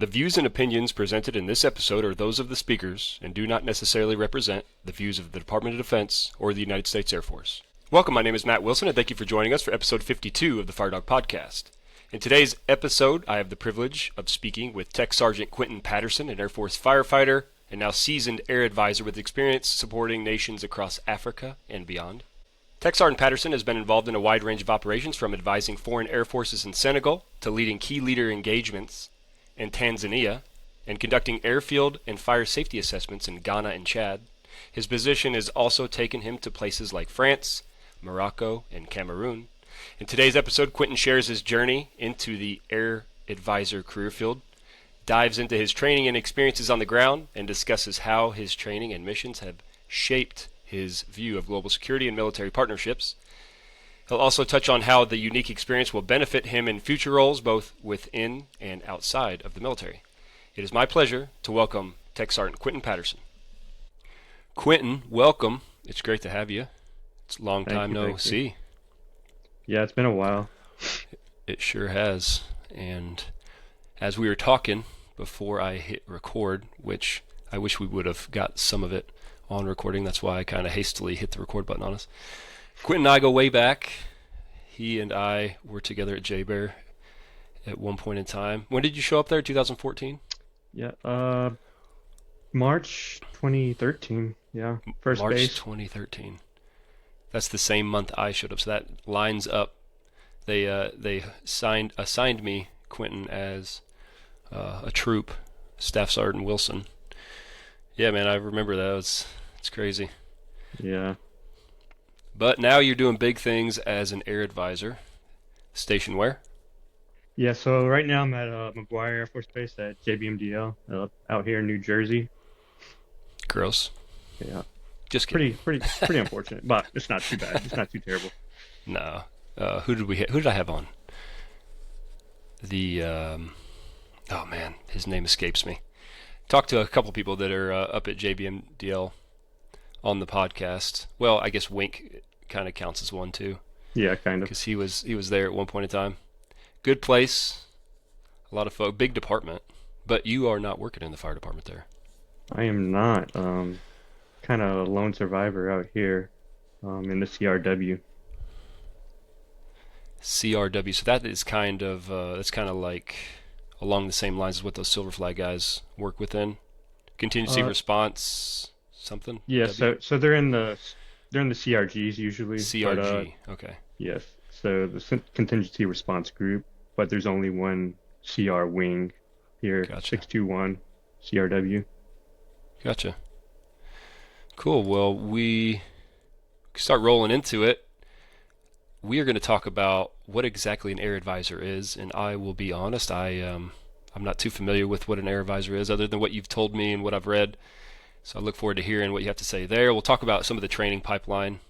The views and opinions presented in this episode are those of the speakers and do not necessarily represent the views of the Department of Defense or the United States Air Force. Welcome, my name is Matt Wilson, and thank you for joining us for episode 52 of the Fire Dog Podcast. In today's episode, I have the privilege of speaking with TSgt Quentin Patterson, an Air Force firefighter and now seasoned air advisor with experience supporting nations across Africa and beyond. TSgt Patterson has been involved in a wide range of operations, from advising foreign air forces in Senegal to leading key leader engagements in Tanzania and conducting airfield and fire safety assessments in Ghana and Chad. His position has also taken him to places like France, Morocco, and Cameroon. In today's episode, Quentin shares his journey into the air advisor career field, dives into his training and experiences on the ground, and discusses how his training and missions have shaped his view of global security and military partnerships. He'll also touch on how the unique experience will benefit him in future roles, both within and outside of the military. It is my pleasure to welcome TSgt Quentin Patterson. Quentin, welcome. It's great to have you. It's a long time no see. Yeah, it's been a while. It sure has. And as we were talking before I hit record, which I wish we would have got some of it on recording, that's why I kind of hastily hit the record button on us. Quentin and I go way back. He and I were together at JBear at one point in time. When did you show up there? 2014? Yeah, March 2013. Yeah, first March base. 2013. That's the same month I showed up, so that lines up. They assigned me, Quentin, as a troop, Staff Sergeant Wilson. Yeah, man, I remember that. It's crazy. Yeah. But now you're doing big things as an air advisor. Station where? Yeah, so right now I'm at McGuire Air Force Base at JBMDL out here in New Jersey. Gross. Yeah. Just kidding. Pretty unfortunate, but it's not too bad. It's not too terrible. No. Who did I have on? The oh man, his name escapes me. Talked to a couple people that are up at JBMDL on the podcast. Well, I guess Wink kind of counts as one too. Yeah, kind of. Because he was there at one point in time. Good place, a lot of folk, big department. But you are not working in the fire department there. I am not. Kind of a lone survivor out here, in the CRW. CRW. So that is kind of that's kind of like along the same lines as what those Silver Flag guys work within. Contingency response, something. Yeah, W? so they're in the CRGs usually. CRG. Okay. Yes. So the contingency response group, but there's only one CR wing here, Gotcha. 621 CRW. Gotcha. Cool. Well, we start rolling into it. We are going to talk about what exactly an air advisor is, and I will be honest, I'm not too familiar with what an air advisor is, other than what you've told me and what I've read. So I look forward to hearing what you have to say there. We'll talk about some of the training pipeline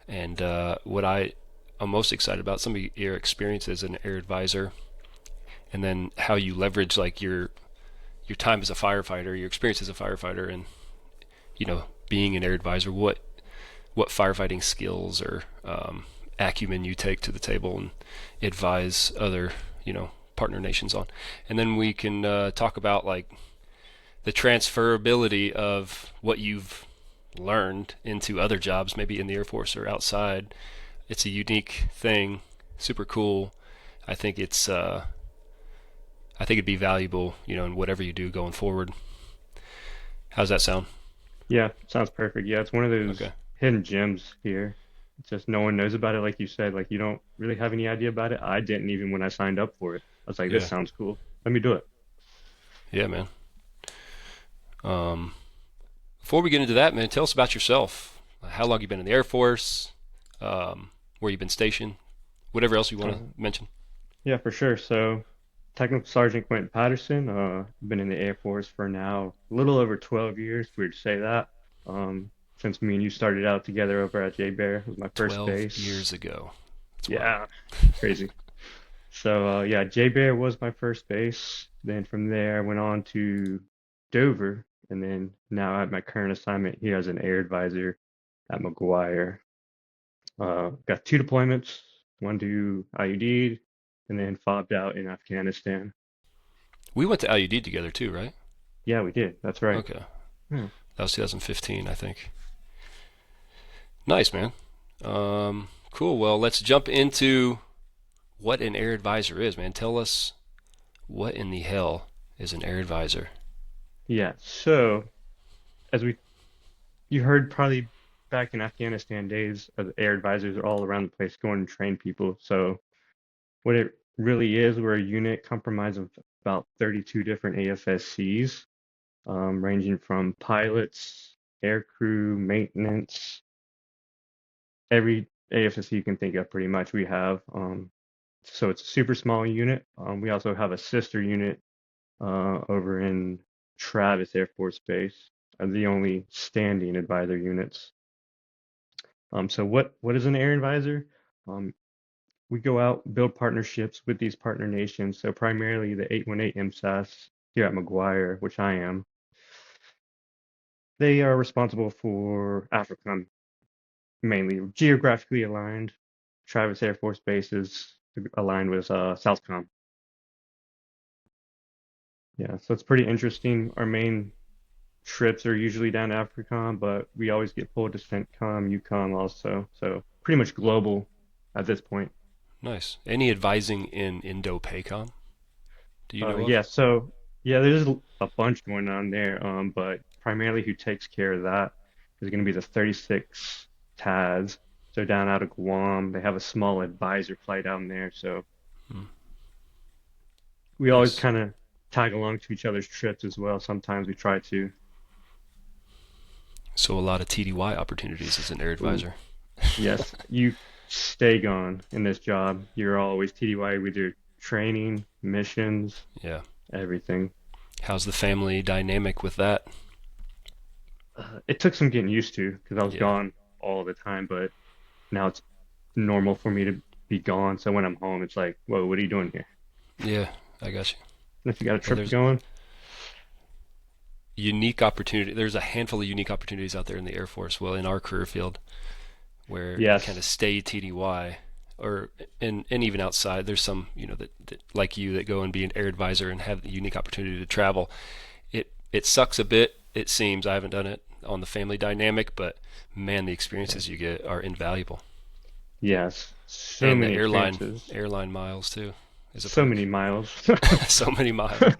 and what I'm most excited about, some of your experiences as an air advisor, and then how you leverage like your time as a firefighter, your experience as a firefighter, and being an air advisor, what firefighting skills or acumen you take to the table and advise other partner nations on. And then we can talk about like the transferability of what you've learned into other jobs, maybe in the Air Force or outside. It's a unique thing, super cool. I think it'd be valuable, in whatever you do going forward. How's that sound? Yeah, sounds perfect. Yeah, it's one of those Okay. hidden gems here. It's just no one knows about it, like you said. Like you don't really have any idea about it. I didn't even when I signed up for it. I was like, this Yeah. sounds cool. Let me do it. Yeah, man. Before we get into that, man, tell us about yourself. How long you been in the Air Force? Where you've been stationed? Whatever else you want to mention. Yeah, for sure. So, Technical Sergeant Quentin Patterson. Been in the Air Force for now a little over 12 years. Weird to say that. Since me and you started out together over at JBear, it was my first 12 base. years ago. That's wild. Yeah, crazy. So, yeah, JBear was my first base. Then from there, I went on to Dover, and then now at my current assignment here as an air advisor at McGuire. Got two deployments, one to IUD, and then fobbed out in Afghanistan. We went to IUD together too, right? Yeah, we did. That's right. Okay. Hmm. That was 2015, I think. Nice, man. Cool. Well, let's jump into what an air advisor is, man. Tell us what in the hell is an air advisor? Yeah. So, as you heard probably back in Afghanistan days, the air advisors are all around the place going to train people. So, what it really is, we're a unit comprised of about 32 different AFSCs, ranging from pilots, air crew, maintenance, every AFSC you can think of pretty much we have. So it's a super small unit. We also have a sister unit over in Travis Air Force Base, are the only standing advisor units. So what is an air advisor? Um, we go out, build partnerships with these partner nations. So primarily the 818 MSAS here at McGuire, which I am, they are responsible for Africa, mainly geographically aligned. Travis Air Force Base is aligned with Southcom. Yeah, so it's pretty interesting. Our main trips are usually down to AFRICOM, but we always get pulled to CENTCOM, UCOM also. So pretty much global at this point. Nice. Any advising in Indo-PACOM? Do you know of? Yeah, so yeah, there's a bunch going on there. But primarily who takes care of that is going to be the 36 TAS. So down out of Guam, they have a small advisor flight down there. So Hmm. we always Nice. kind of tag along to each other's trips as well. Sometimes we try to. So a lot of TDY opportunities as an air Ooh, advisor. yes, you stay gone in this job. You're always TDY with your training, missions, Yeah. everything. How's the family dynamic with that? It took some getting used to because I was Yeah. gone all the time, but now it's normal for me to be gone. So when I'm home, it's like, whoa, what are you doing here? Yeah, I got you. And if you got a Yeah, trip there's going, unique opportunity. There's a handful of unique opportunities out there in the Air Force. Well, in our career field, where you kind of yes, stay TDY, or and even outside, there's some that like you that go and be an air advisor and have the unique opportunity to travel. It sucks a bit. It seems I haven't done it on the family dynamic, but man, the yeah, experiences you get are invaluable, yes, so and the many airline experiences, airline miles too is a so many perk. miles. So many miles,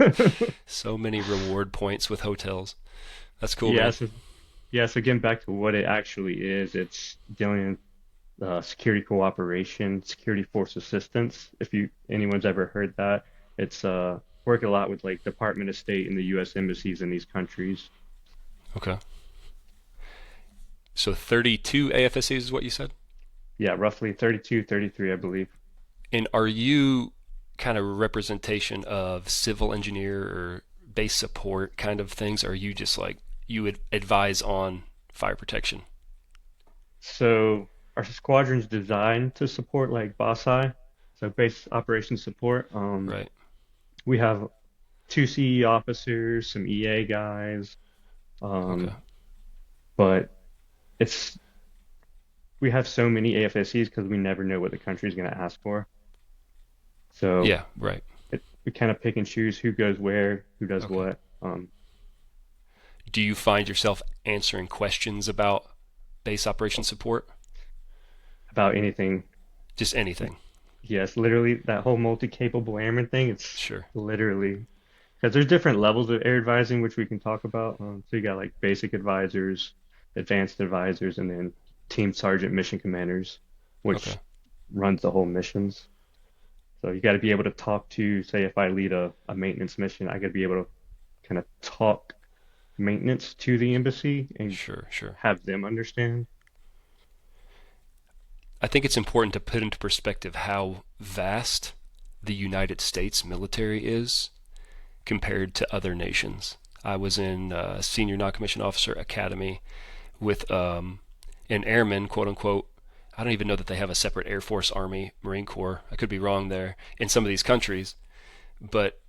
so many reward points with hotels. That's cool, man. Yes, yeah, so getting back to what it actually is, it's dealing with security cooperation, security force assistance. If you anyone's ever heard that, it's work a lot with like Department of State and the U.S. embassies in these countries. Okay. So 32 AFSCs is what you said? Yeah, roughly 32, 33, I believe. And are you kind of representation of civil engineer or base support kind of things? Or are you just like you would advise on fire protection? So our squadron's designed to support like BOSI, so base operations support. Right. We have two CE officers, some EA guys, Okay. um, but it's we have so many AFSCs because we never know what the country's going to ask for. So Yeah, right. we kind of pick and choose who goes where, who does Okay. what, Do you find yourself answering questions about base operation support? about anything. Just anything. Yes, literally that whole multi-capable airman thing. It's Sure. literally because there's different levels of air advising, which we can talk about. So you got like basic advisors, advanced advisors, and then team sergeant mission commanders, Okay. which runs the whole missions. So you got to be able to talk to, say, if I lead a maintenance mission, I got to be able to kind of talk maintenance to the embassy and Sure, sure. have them understand. I think it's important to put into perspective how vast the United States military is compared to other nations. I was in Senior Non-Commissioned Officer Academy with an airman, quote unquote. I don't even know that they have a separate Air Force, Army, Marine Corps. I could be wrong there in some of these countries, but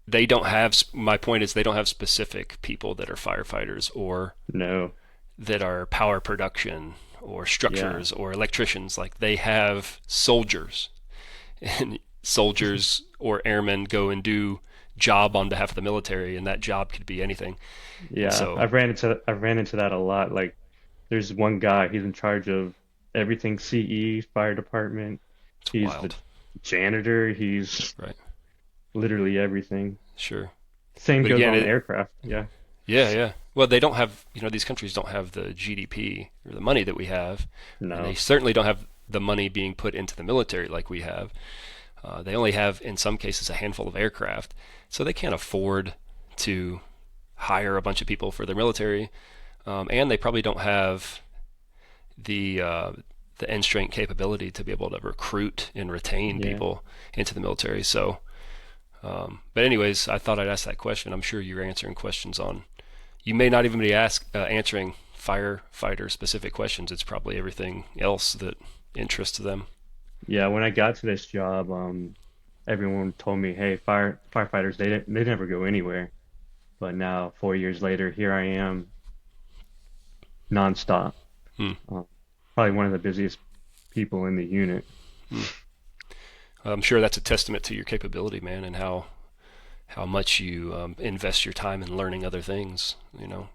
they don't have. My point is, they don't have specific people that are firefighters or No, that are power production or yeah, structures or electricians. Like they have soldiers, and soldiers or airmen go and do job on behalf of the military, and that job could be anything. And Yeah, so I've ran into that a lot. Like there's one guy, he's in charge of everything CE, fire department. it's He's the wild, janitor, he's right? literally everything. Sure. Same But goes again, on aircraft. Yeah. yeah, yeah. Well, they don't have, these countries don't have the GDP or the money that we have, and they No. certainly don't have the money being put into the military like we have. They only have, in some cases, a handful of aircraft, so they can't afford to hire a bunch of people for their military, and they probably don't have the uh, the end strength capability to be able to recruit and retain Yeah. people into the military. So, but anyways, I thought I'd ask that question. I'm sure you're answering questions on. You may not even be answering firefighter specific questions. It's probably everything else that interests them. Yeah, when I got to this job, everyone told me, "Hey, firefighters, they never go anywhere." But now, 4 years later, here I am, nonstop. Hmm. Uh, Probably one of the busiest people in the unit. Hmm. I'm sure that's a testament to your capability, man, and how much you invest your time in learning other things.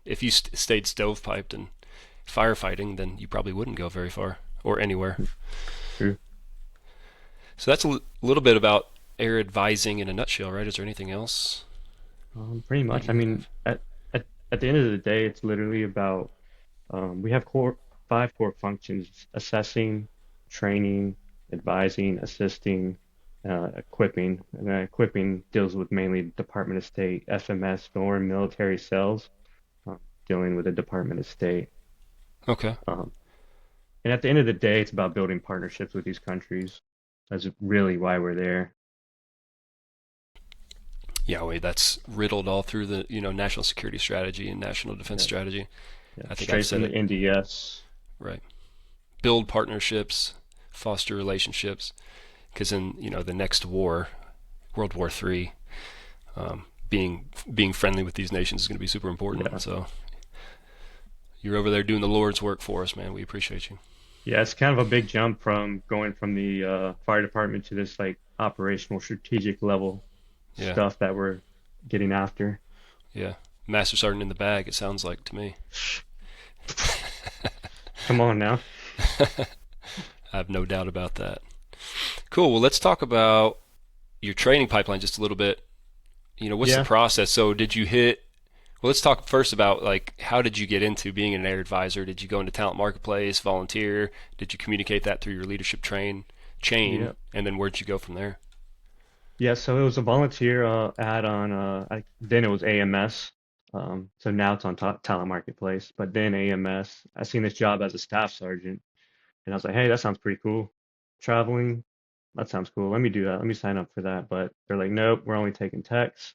If you stayed stovepiped and firefighting, then you probably wouldn't go very far or anywhere. True. So that's a little bit about air advising in a nutshell, right? Is there anything else Pretty that much. I you mean, have? at the end of the day, it's literally about we have five core functions: assessing, training, advising, assisting, equipping. And equipping deals with mainly Department of State, FMS, foreign military sales, uh, dealing with the Department of State. Okay. Um, and at the end of the day, it's about building partnerships with these countries. That's really why we're there. Yeah, wait, that's riddled all through the national security strategy and national defense Yeah, strategy. yeah. I think I've Straight said from the it NDS. right. Build partnerships, foster relationships, because in the next war, World War III, being friendly with these nations is going to be super important. Yeah. So you're over there doing the Lord's work for us, man. We appreciate you. Yeah, it's kind of a big jump from going from the fire department to this like operational strategic level Yeah, stuff that we're getting after. yeah. Master Sergeant in the bag. It sounds like to me. Come on now. I have no doubt about that. Cool. Well, let's talk about your training pipeline just a little bit. What's the Yeah. process? So, did you hit? Well, let's talk first about like how did you get into being an air advisor? Did you go into talent marketplace, volunteer? Did you communicate that through your leadership chain, Yeah. and then where'd you go from there? Yeah, so it was a volunteer ad on then it was AMS. So now it's on Talent Marketplace, but then AMS. I seen this job as a staff sergeant and I was like, "Hey, that sounds pretty cool. Traveling, that sounds cool. Let me do that. Let me sign up for that." But they're like, "Nope, we're only taking techs."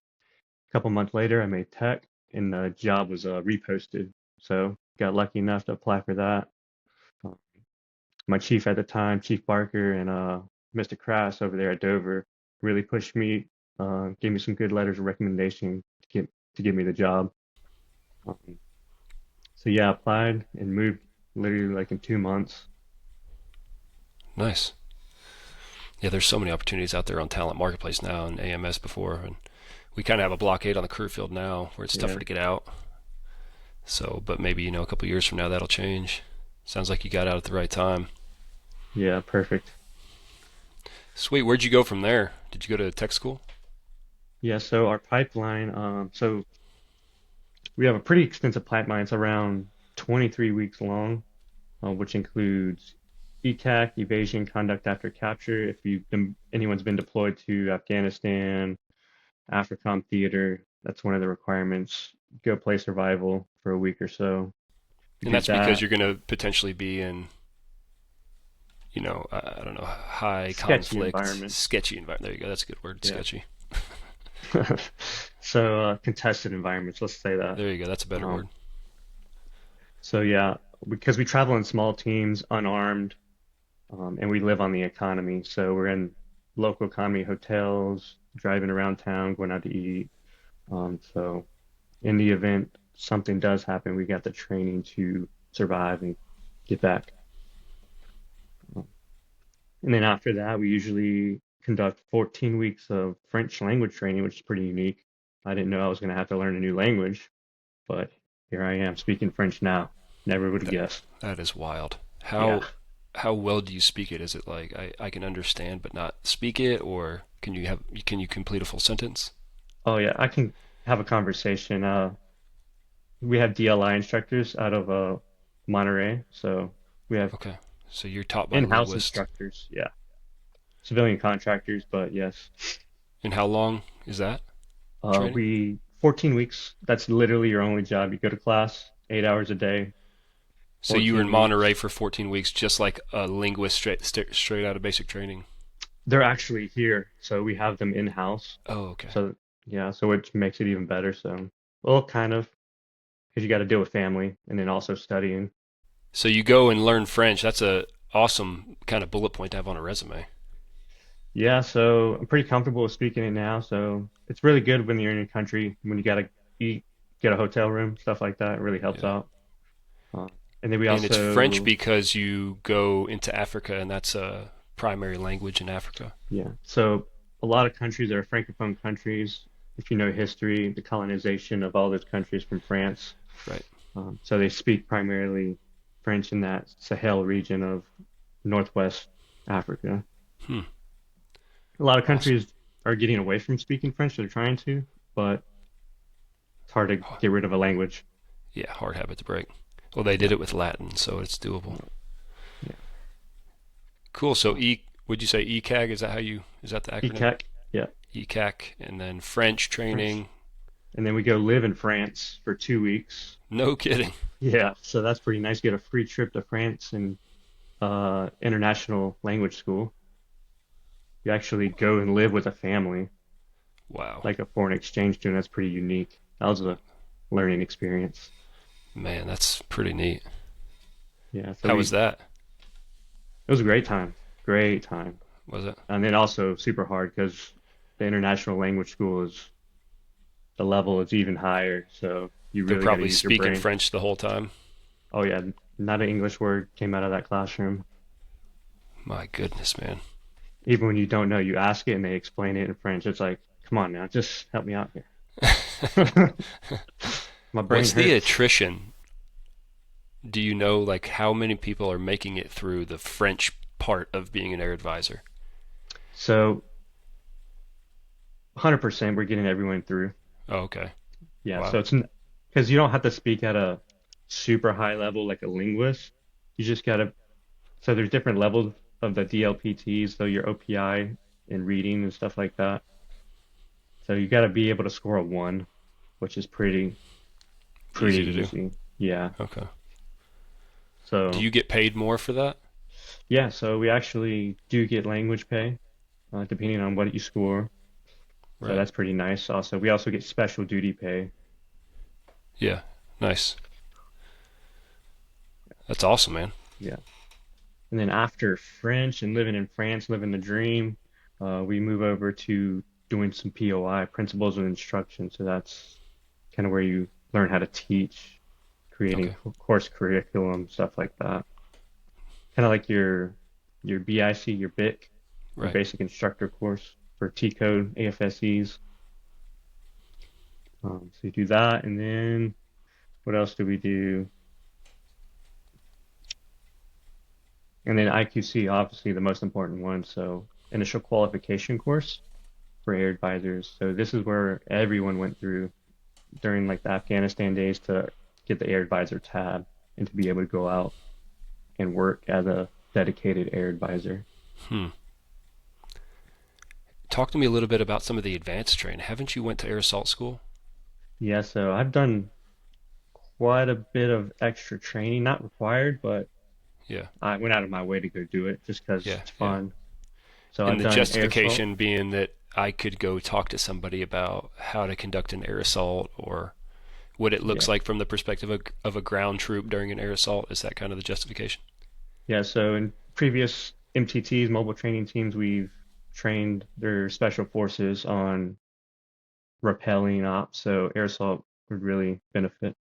A couple months later, I made tech, and the job was reposted. So got lucky enough to apply for that. Uh, my chief at the time, Chief Barker, and Mr. Crass over there at Dover, really pushed me, gave me some good letters of recommendation to give me the job. Um, so yeah, I applied and moved literally like in 2 months. Nice. Yeah, there's so many opportunities out there on talent marketplace now and AMS before, and we kind of have a blockade on the career field now where it's Yeah, tougher to get out. So, but maybe a couple years from now that'll change. Sounds like you got out at the right time. yeah, perfect. Sweet. Where'd you go from there? Did you go to tech school? Yeah, so our pipeline, so we have a pretty extensive pipeline. It's around 23 weeks long, which includes ECAC, evasion, conduct after capture. If anyone's been deployed to Afghanistan, AFRICOM theater, that's one of the requirements. Go play survival for a week or so. You And do that's because that. you're going to potentially be in, I don't know, high Sketchy conflict, environment. sketchy environment. There you go. That's a good word. Yeah. Sketchy. So contested environments, let's say that. There you go. That's a better Um, word. so yeah, because we travel in small teams, unarmed, and we live on the economy. So we're in local economy hotels, driving around town, going out to eat. So in the event something does happen, we got the training to survive and get back. Um, And then after that, we usually conduct 14 weeks of French language training, which is pretty unique. I didn't know I was going to have to learn a new language, but here I am speaking French now. Never would have That guessed. that is wild. Yeah. How well do you speak it? Is it like I can understand but not speak it, or can you complete a full sentence? Oh yeah, I can have a conversation. We have DLI instructors out of Monterey, so we have Okay. So you're taught by a in-house linguist. instructors. Yeah, civilian contractors, but yes. And how long is that training? We 14 weeks. That's literally your only job. You go to class 8 hours a day, So you were in 14 Monterey weeks. for 14 weeks, just like a linguist straight out of basic training. They're actually here, so we have them in-house. Oh, okay. So yeah, so which makes it even better. So well, kind of, because you got to deal with family and then also studying. So you go and learn French. That's a awesome kind of bullet point to have on a resume. Yeah, so I'm pretty comfortable with speaking it now. So it's really good when you're in your country, when you gotta eat, get a hotel room, stuff like that. It really helps Yeah. out. Uh, and then we And it's French also, because you go into Africa and that's a primary language in Africa. yeah. So a lot of countries are Francophone countries. If you know history, the colonization of all those countries from France. Right. So they speak primarily French in that Sahel region of Northwest Africa. Hmm. A lot of Awesome. countries are getting away from speaking French. They're trying to, but it's hard to get rid of a language. Yeah, hard habit to break. Well, they did Yeah. it with Latin, so it's doable. Yeah. Cool. So Uh, would you say ECAG? Is that the acronym? ECAC, yeah, ECAC, and then French French. training. And then we go live in France for 2 weeks. No kidding. Yeah, so that's pretty nice. Get a free trip to France and international language school. You actually go and live with a family, Wow. like a foreign exchange student. That's pretty unique. That was a learning experience. Man, that's pretty neat. Yeah, so How we was that? it was a great time, great time. Was it? And then also super hard because the international language school is the level is even higher. So you They're really got to probably use your speaking brain. French the whole time. Oh yeah, not an English word came out of that classroom. My goodness, man. Even when you don't know, you ask it and they explain it in French. It's like, come on now, just help me out here. My brain What's the hurts. attrition? Do you know like how many people are making it through the French part of being an air advisor? So 100% we're getting everyone through. Oh, okay. Yeah, Wow. so it's because you don't have to speak at a super high level like a linguist. You just gotta, so there's different levels of the DLPTs, so your OPI and reading and stuff like that. So you gotta be able to score a one, which is pretty Easy to do. easy. Yeah. Okay. Do So you get paid more for that? yeah, so we actually do get language pay, depending on what you score. So Right. that's pretty nice. Also, we also get special duty pay. Yeah. Nice. That's awesome, man. Yeah. And then after French and living in France, living the dream, we move over to doing some POI, principles of instruction. So that's kind of where you learn how to teach, creating Okay. course curriculum, stuff like that. Kind of like your BIC, your BIC, your Right. basic instructor course for T code, AFSEs. So you do that, and then what else do we do? And then IQC, obviously the most important one. So initial qualification course for air advisors. So this is where everyone went through during like the Afghanistan days to get the air advisor tab and to be able to go out and work as a dedicated air advisor. Hmm. Talk to me a little bit about some of the advanced training. Haven't you went to air assault school? Yeah, so I've done quite a bit of extra training, not required, but Yeah. I went out of my way to go do it just because Yeah. it's Yeah. fun. So And I've the done air assault. justification being that I could go talk to somebody about how to conduct an air assault or what it looks Yeah. like from the perspective of a ground troop during an air assault. Is that kind of the justification? Yeah, so in previous MTTs, mobile training teams, we've trained their special forces on repelling ops, so air assault would really benefit.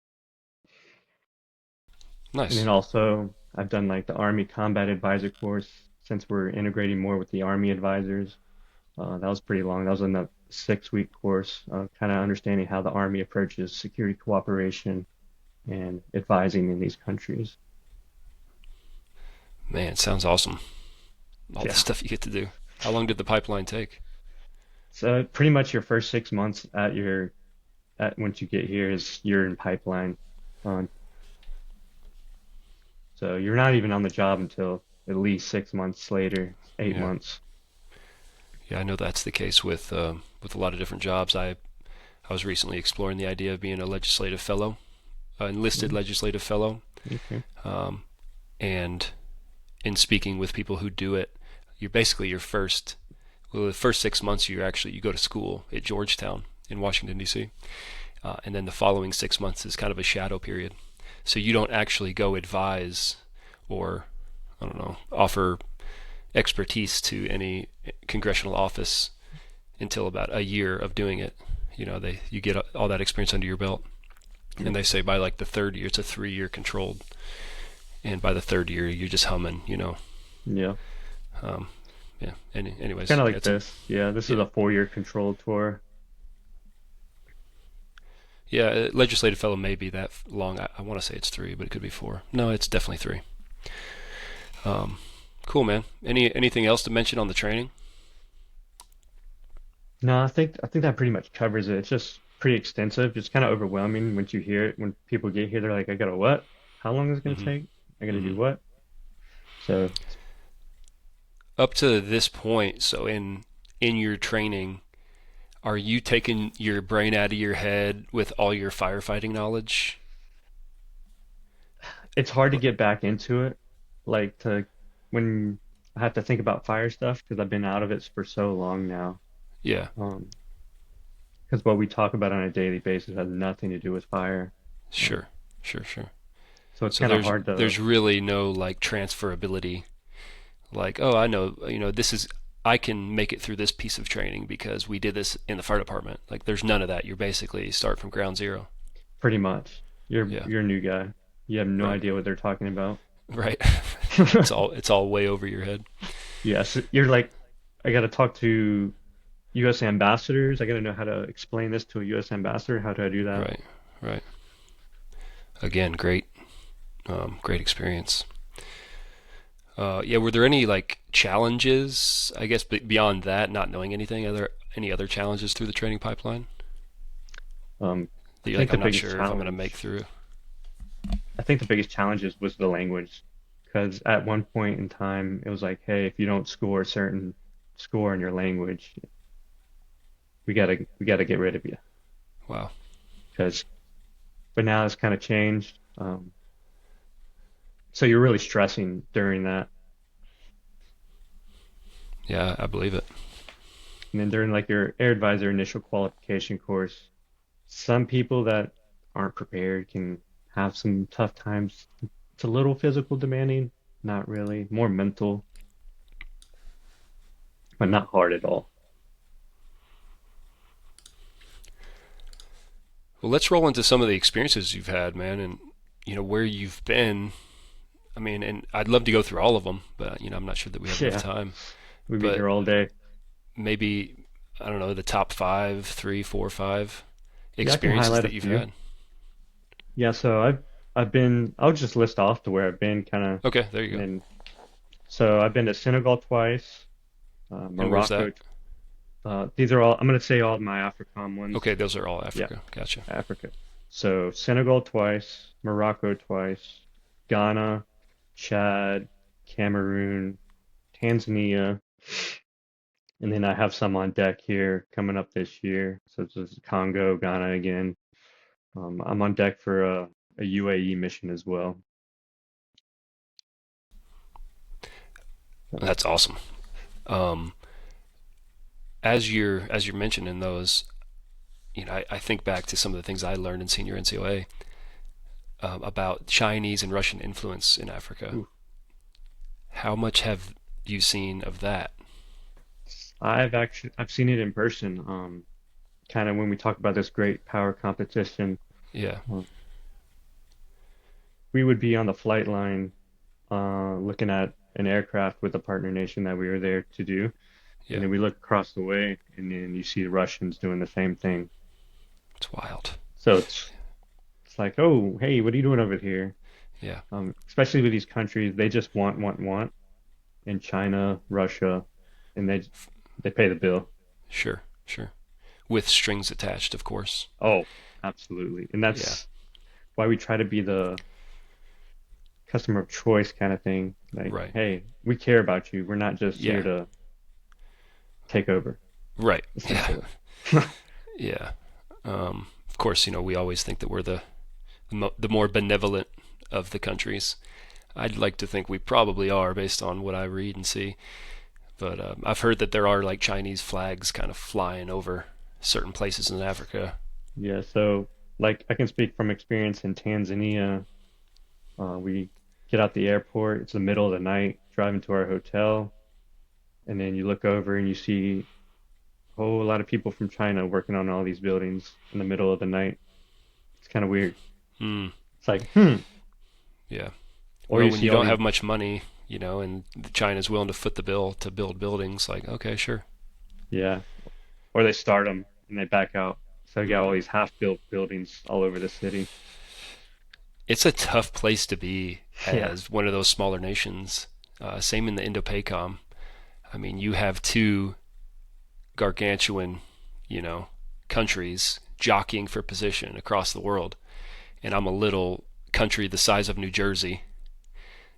And then Nice. also, I've done like the Army Combat Advisor course since we're integrating more with the Army advisors. That was pretty long. That was a 6-week course, kind of understanding how the Army approaches security cooperation and advising in these countries. Man, it sounds awesome. All the Yeah. stuff you get to do. How long did the pipeline take? So pretty much your first 6 months at once you get here is you're in pipeline. Um, so you're not even on the job until at least 6 months later, eight Yeah, months. yeah, I know that's the case with a lot of different jobs. I was recently exploring the idea of being a legislative fellow, enlisted Mm, legislative fellow, okay. um, and in speaking with people who do it, you're basically the first 6 months you go to school at Georgetown in Washington D.C. And then the following 6 months is kind of a shadow period. So you don't actually go advise or I don't know offer expertise to any congressional office until about a year of doing it. You get all that experience under your belt, Yeah. and they say by like the third year, it's a 3 year controlled, and by the third year, you're just humming. Yeah. Um, yeah. It's Anyways, kind of yeah, like this. Yeah, this is yeah, a 4-year controlled tour. yeah. Legislative fellow may be that long. I want to say it's 3, but it could be 4. No, it's definitely 3. Um, cool, man. Anything else to mention on the training? No, I think that pretty much covers it. It's just pretty extensive. It's kind of overwhelming once you hear it. When people get here, they're like, I gotta what? How long is it gonna Mm-hmm. take? I gotta do Mm-hmm. what? So Up to this point, so in your training, are you taking your brain out of your head with all your firefighting knowledge? it's hard to get back into it. Like to when I have to think about fire stuff because I've been out of it for so long now. Yeah, Because what we talk about on a daily basis has nothing to do with fire. Um, sure, sure, sure. so it's So kind of hard to, there's really no like transferability. Like, oh, I know, this is I can make it through this piece of training because we did this in the fire department. Like, there's none of that. You're basically start from ground zero. pretty much. You're Yeah, you're a new guy. You have no right, idea what they're talking about. right. It's all way over your head. Yes, you're like, I got to talk to U.S. ambassadors. I got to know how to explain this to a U.S. ambassador. How do I do that? Right, right. Again, great experience. Yeah, were there any like challenges? I guess beyond that, not knowing anything, are there any other challenges through the training pipeline I that you're think like, the I'm not biggest sure if I'm going to make challenge, through? I think the biggest challenges was the language. Because at one point in time, it was like, hey, if you don't score a certain score in your language, we gotta get rid of you. Wow. Because, but now it's kind of changed. So you're really stressing during that. Yeah, I believe it. And then during like your air advisor initial qualification course, some people that aren't prepared can have some tough times. It's a little physical demanding, not really, more mental, but not hard at all. Well, let's roll into some of the experiences you've had, man, and where you've been. I mean, and I'd love to go through all of them, but I'm not sure that we have enough Yeah, time. we'd be But here all day. maybe I don't know the top five, three, four, five Yeah, I can experiences highlight a that you've few. had. Yeah, so I've been I'll just list off to where I've been kind of Okay, there you and go. then so I've been to Senegal twice, And where's that? Morocco. These are all I'm gonna say all my AFRICOM Okay, ones. those are all Yeah, Africa. Gotcha. Africa. So Senegal twice, Morocco twice, Ghana, Chad, Cameroon, Tanzania, and then I have some on deck here coming up this year. So this is Congo, Ghana again. I'm on deck for a UAE mission as well. So, That's awesome. Um, as you're mentioning those, I think back to some of the things I learned in senior NCOA about Chinese and Russian influence in Africa. ooh, How much have you seen of that? I've seen it in person. Kind of when we talk about this great power competition, Yeah. um, we would be on the flight line looking at an aircraft with a partner nation that we were there to do. And Yeah. then we look across the way, and then you see the Russians doing the same thing. It's wild. So it's like, oh, hey, what are you doing over here? Yeah. Especially with these countries, they just want. In China, Russia, and they pay the bill. Sure. Sure. With strings attached, of course. Oh, absolutely. And Yeah. that's why we try to be the customer of choice kind of thing. Like, Right. hey, we care about you. We're not just here Yeah. to take over, Right. Yeah. essentially. Yeah. Of course, we always think that we're the more benevolent of the countries. I'd like to think we probably are based on what I read and see. But I've heard that there are like Chinese flags kind of flying over certain places in Africa. Yeah, so like I can speak from experience in Tanzania. We get out the airport, it's the middle of the night, driving to our hotel, and then you look over and you see a whole lot of people from China working on all these buildings in the middle of the night. It's kind of weird. Hmm. It's like, Yeah. or Well, you when see you all don't these, have much money, and China's willing to foot the bill to build buildings, like, okay, sure. yeah, or they start them and they back out. So you got all Hmm. these half-built buildings all over the city. It's a tough place to be Yeah, as one of those smaller nations. Same in the Indo-PACOM. I mean, you have two gargantuan, you know, countries jockeying for position across the world, and I'm a little country the size of New Jersey.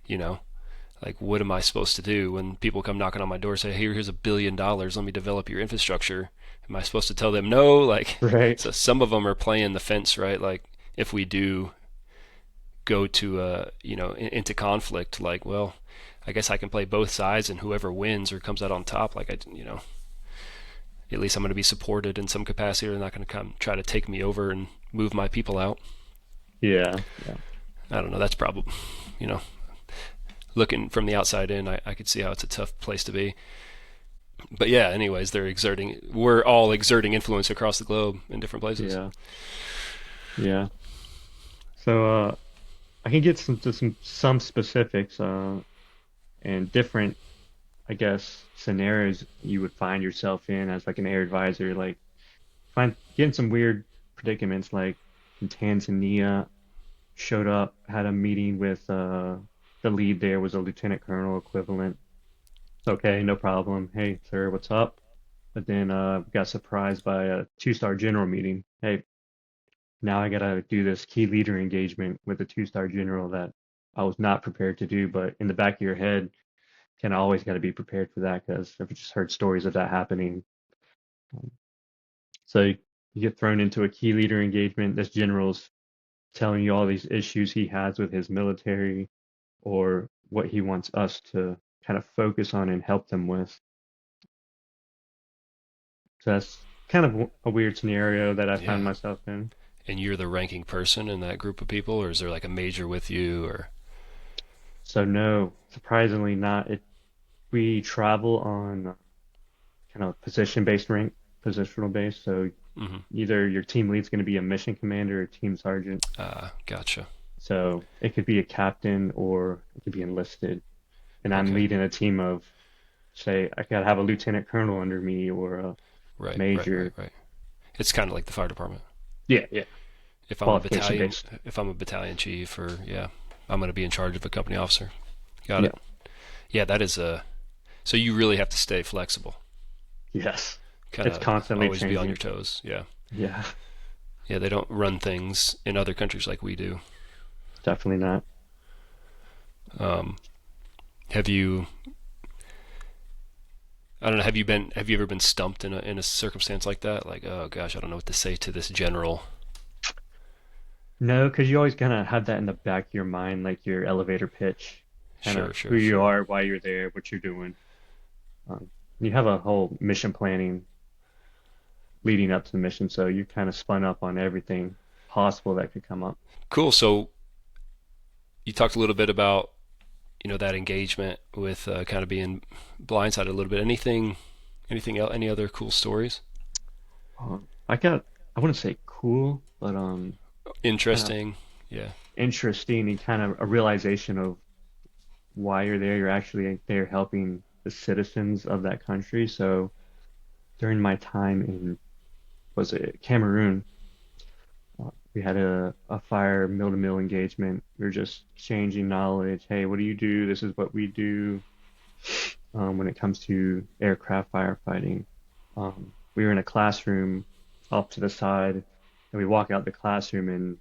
You know, like what am I supposed to do when people come knocking on my door and say, "Hey, here's $1 billion. Let me develop your infrastructure." Am I supposed to tell them no? Like, right. so some of them are playing the fence, right? Like, if we do go to into conflict, like, well, I guess I can play both sides, and whoever wins or comes out on top, like at least I'm going to be supported in some capacity. They're not going to come try to take me over and move my people out. Yeah, yeah, I don't know. That's probably, you know, looking from the outside in, I could see how it's a tough place to be. But yeah, anyways, we're all exerting influence across the globe in different places. yeah, yeah. So I can get some specifics and different, I guess, scenarios you would find yourself in as like an air advisor. Like find getting some weird predicaments, like in Tanzania, showed up, had a meeting with the lead there was a lieutenant colonel equivalent. It's okay, no problem. Hey, sir, what's up? But then got surprised by a two-star general meeting. Hey, now I gotta do this key leader engagement with a two-star general that I was not prepared to do. But in the back of your head, kind of always got to be prepared for that because I've just heard stories of that happening. Um, So you get thrown into a key leader engagement. This general's telling you all these issues he has with his military or what he wants us to kind of focus on and help them with. So that's kind of a weird scenario that I found Yeah. myself in. And you're the ranking person in that group of people, or is there like a major with you, or? So no, surprisingly not. We travel on kind of position-based rank, positional based. So Mm-hmm. either your team lead's going to be a mission commander or team sergeant. Gotcha. So it could be a captain or it could be enlisted. And I'm Okay. leading a team of, say, I could have a lieutenant colonel under me or a Right. Right. Right. major. Right. It's kind of like the fire department. Yeah, yeah. If I'm a Qualification battalion, based. if I'm a battalion chief, or yeah, I'm going to be in charge of a company officer. Got Yeah. it. Yeah, that is a. So you really have to stay flexible. Yes. Kind It's of constantly always be on your changing. toes. Yeah. Yeah, Yeah, they don't run things in other countries like we do. definitely not. Um, have you? I don't know. Have you ever been stumped in a circumstance like that? Like, oh gosh, I don't know what to say to this general. No, because you always kind of have that in the back of your mind, like your elevator pitch, kind Sure, of who sure, you sure. are, why you're there, what you're doing. You have a whole mission planning leading up to the mission, so you kind of spun up on everything possible that could come up. Cool. So you talked a little bit about that engagement with kind of being blindsided a little bit. Anything else? Any other cool stories? I wouldn't say cool, but kind of Interesting. Yeah. interesting and kind of a realization of why you're there. You're actually there helping the citizens of that country. So during my time in, was it Cameroon, we had a fire mill-to-mill engagement. We were just exchanging knowledge. Hey, what do you do? This is what we do when it comes to aircraft firefighting. We were in a classroom off to the side, and we walk out the classroom, and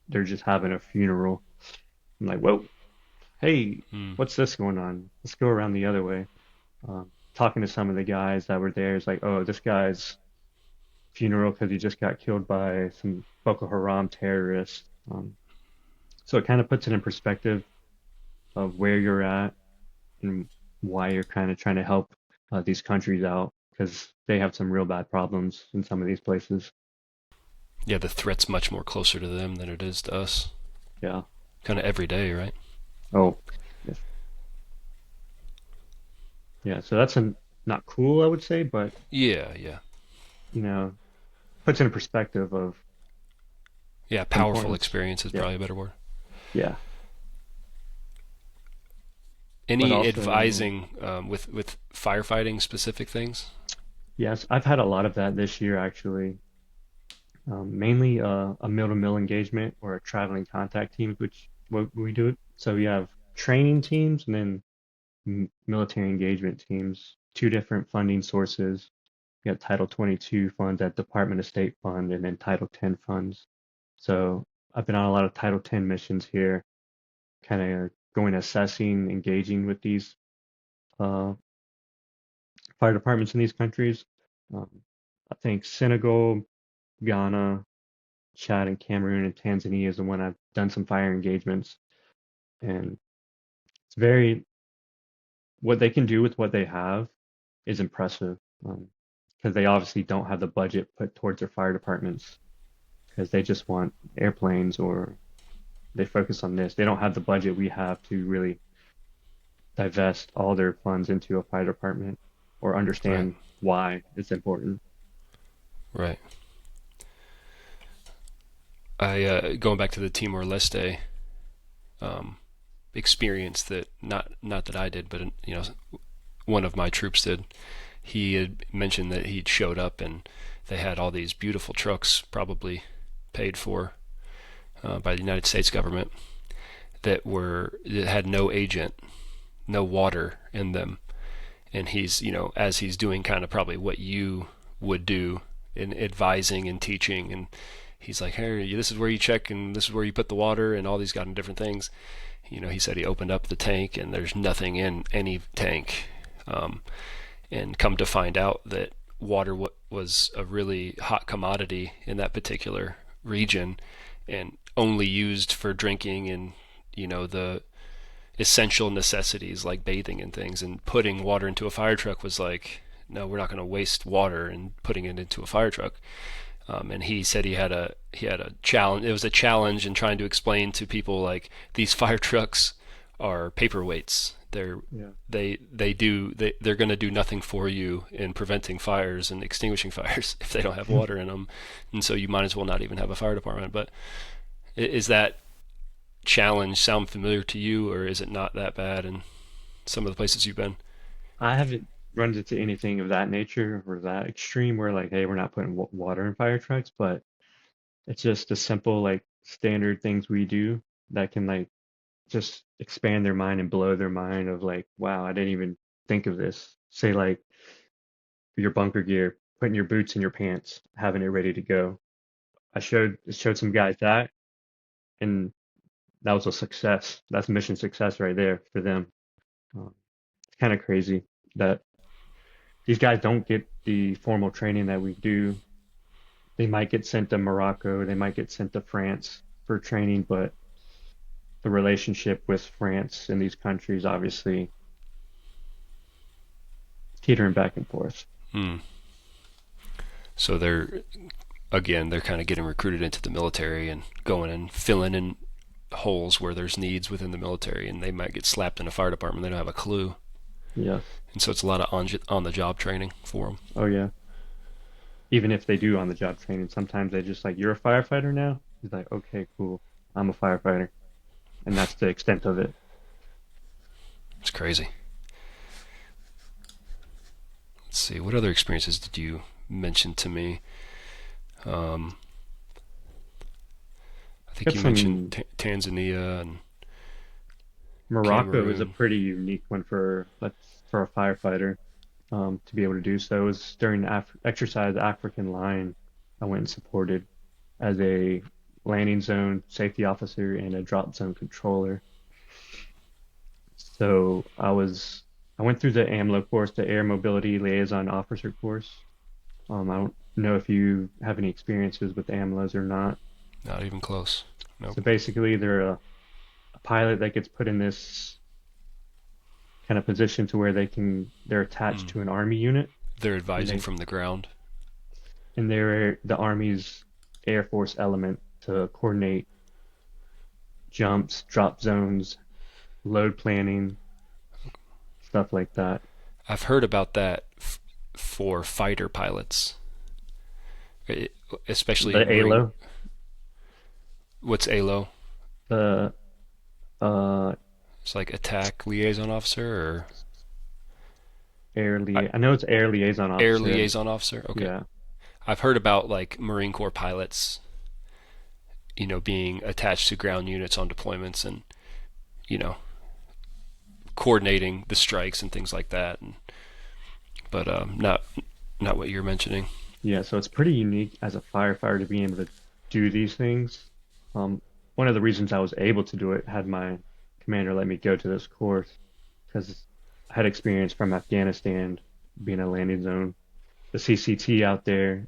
they're just having a funeral. I'm like, whoa, hey, Hmm. what's this going on? Let's go around the other way. Talking to some of the guys that were there, it's like, oh, this guy's funeral because he just got killed by some Boko Haram terrorists. So it kind of puts it in perspective of where you're at and why you're kind of trying to help these countries out because they have some real bad problems in some of these places. Yeah, the threat's much more closer to them than it is to us. Yeah. Kind of every day, right? Oh, yes. Yeah. So that's not cool, I would say, but Yeah, yeah. you know, puts in perspective of Yeah, the powerful importance. experience is Yeah. probably a better word. Yeah. But Any also, advising with firefighting specific things? yes, I've had a lot of that this year actually. Mainly a mill-to-mill engagement or a traveling contact teams, which what we do. So we have training teams and then military engagement teams, two different funding sources. We have Title 22 funds at Department of State fund and then Title 10 funds. So I've been on a lot of Title 10 missions here, kind of going assessing, engaging with these uh, fire departments in these countries. Um, I think Senegal, Ghana, Chad and Cameroon and Tanzania is the one I've done some fire engagements, and it's very what they can do with what they have is impressive. Because they obviously don't have the budget put towards their fire departments because they just want airplanes or they focus on this. They don't have the budget we have to really divest all their funds into a fire department or Right, understand why it's important. right. I going back to the Timor Leste um, experience that not that I did, but one of my troops did. He had mentioned that he'd showed up and they had all these beautiful trucks, probably paid for by the United States government, that had no agent, no water in them, and he's as he's doing kind of probably what you would do in advising and teaching, and he's like, hey, this is where you check and this is where you put the water and all these got different things. He said he opened up the tank and there's nothing in any tank, um, and come to find out that water was a really hot commodity in that particular region and only used for drinking and the essential necessities like bathing and things, and putting water into a fire truck was like, no, we're not going to waste water and putting it into a fire truck. And he said he had a challenge. It was a challenge in trying to explain to people like these fire trucks are paperweights. Yeah. They're going to do nothing for you in preventing fires and extinguishing fires if they don't have water in them, and so you might as well not even have a fire department. But is that challenge sound familiar to you, or is it not that bad in some of the places you've been? I haven't run into anything of that nature or that extreme where like, hey, we're not putting water in fire trucks, but it's just the simple like standard things we do that can like just expand their mind and blow their mind of like, wow, I didn't even think of this. Say like your bunker gear, putting your boots in your pants, having it ready to go. I showed some guys that and that was a success. That's mission success right there for them. It's kind of crazy that these guys don't get the formal training that we do. They might get sent to Morocco, they might get sent to France for training, but the relationship with France and these countries obviously teetering back and forth. Hmm. So they're kind of getting recruited into the military and going and filling in holes where there's needs within the military, and they might get slapped in a fire department. They don't have a clue, Yes. and so it's a lot of on the job training for them. Oh yeah. Even if they do on the job training, sometimes they just like, you're a firefighter now? He's like, okay, cool. I'm a firefighter. And that's the extent of it. It's crazy. let's see, what other experiences did you mention to me? Um, I think Got you mentioned some Tanzania and Morocco is a Cameroon. pretty unique one for a firefighter to be able to do so. It was during exercise African Line. I went and supported as a landing zone safety officer and a drop zone controller. So I went through the AMLO course, the Air Mobility Liaison Officer course. I don't know if you have any experiences with AMLOs or not. Not even close. Nope. So basically, they're a pilot that gets put in this kind of position to where they're attached Mm. to an army unit, They're and advising from the ground. they're the army's Air Force element to coordinate jumps, drop zones, load planning, stuff like that. I've heard about that for fighter pilots, it, especially The Marine. ALO, What's ALO? the uh, It's like attack liaison officer or I, I know it's Air Liaison air Officer. liaison officer. Okay, Yeah, I've heard about like Marine Corps pilots, being attached to ground units on deployments and you know coordinating the strikes and things like that. But not what you're mentioning. yeah. So it's pretty unique as a firefighter to be able to do these things. Um, One of the reasons I was able to do it had my commander let me go to this course because I had experience from Afghanistan being a landing zone. The CCT out there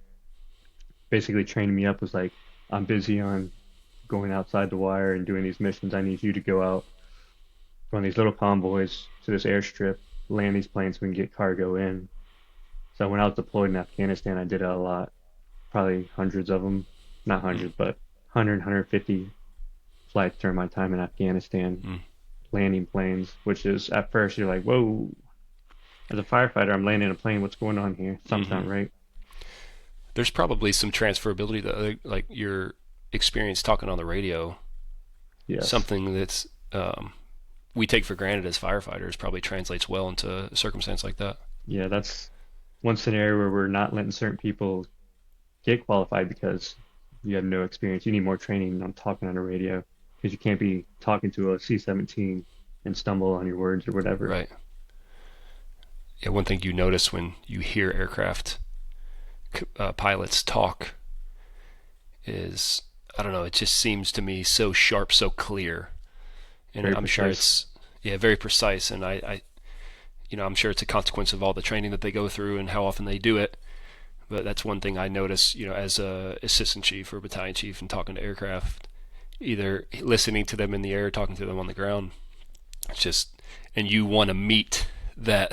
basically training me up was like, I'm busy on going outside the wire and doing these missions. I need you to go out run these little convoys to this airstrip, land these planes so we can get cargo in. So when I was deployed in Afghanistan, I did it a lot, probably hundreds of them, not Mm, hundreds, but 100, 150 flights during my time in Afghanistan, mm, landing planes, which is at first you're like, whoa, as a firefighter, I'm landing a plane. What's going on here? Something's mm-hmm. not right. There's probably some transferability to like your experience talking on the radio. Yes. Something that's we take for granted as firefighters probably translates well into a circumstance like that. Yeah, that's one scenario where we're not letting certain people get qualified because you have no experience. You need more training on talking on the radio because you can't be talking to a C-17 and stumble on your words or whatever. Right. Yeah. One thing you notice when you hear aircraft pilots talk is I don't know. It just seems to me so sharp, so clear, and Very I'm sure precise. it's yeah very precise. And I'm sure it's a consequence of all the training that they go through and how often they do it. But that's one thing I notice, as a assistant chief or battalion chief and talking to aircraft, either listening to them in the air, or talking to them on the ground. It's just, and you want to meet that